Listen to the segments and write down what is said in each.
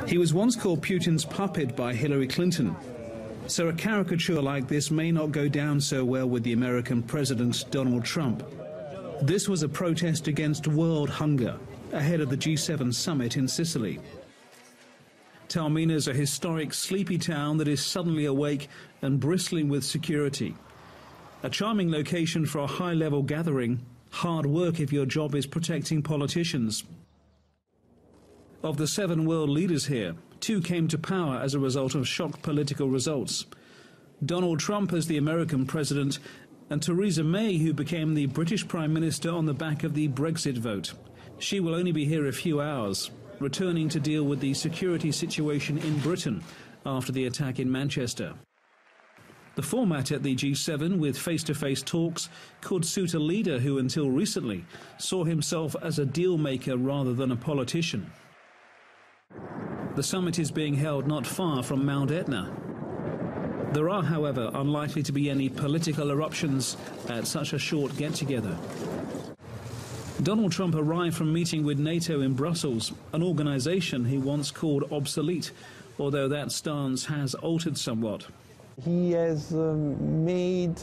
He was once called Putin's puppet by Hillary Clinton. So a caricature like this may not go down so well with the American President Donald Trump. This was a protest against world hunger ahead of the G7 summit in Sicily. Taormina is a historic, sleepy town that is suddenly awake and bristling with security. A charming location for a high-level gathering, hard work if your job is protecting politicians. Of the 7 world leaders here, 2 came to power as a result of shock political results. Donald Trump as the American president, and Theresa May, who became the British Prime Minister on the back of the Brexit vote. She will only be here a few hours, returning to deal with the security situation in Britain after the attack in Manchester. The format at the G7, with face-to-face talks, could suit a leader who until recently saw himself as a deal-maker rather than a politician. The summit is being held not far from Mount Etna. There are, however, unlikely to be any political eruptions at such a short get-together. Donald Trump arrived from meeting with NATO in Brussels, an organisation he once called obsolete, although that stance has altered somewhat. He has made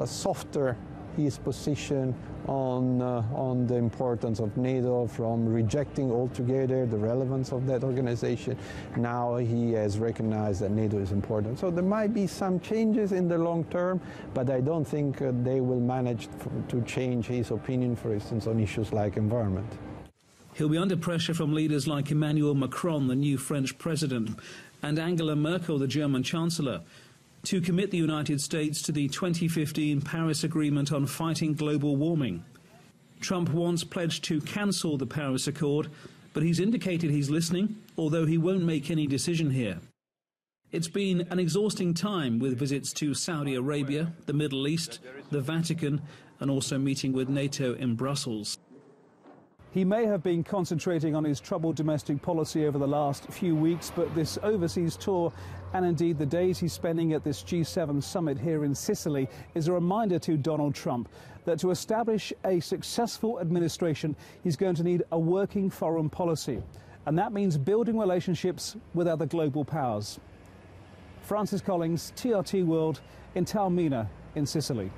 softer his position on the importance of NATO, from rejecting altogether the relevance of that organization. Now he has recognized that NATO is important. So there might be some changes in the long term, but I don't think they will manage to change his opinion, for instance, on issues like environment. He'll be under pressure from leaders like Emmanuel Macron, the new French president, and Angela Merkel, the German chancellor, to commit the United States to the 2015 Paris Agreement on fighting global warming. Trump once pledged to cancel the Paris Accord, but he's indicated he's listening, although he won't make any decision here. It's been an exhausting time with visits to Saudi Arabia, the Middle East, the Vatican, and also meeting with NATO in Brussels. He may have been concentrating on his troubled domestic policy over the last few weeks, but this overseas tour, and indeed the days he's spending at this G7 summit here in Sicily, is a reminder to Donald Trump that to establish a successful administration, he's going to need a working foreign policy. And that means building relationships with other global powers. Francis Collins, TRT World, in Taormina in Sicily.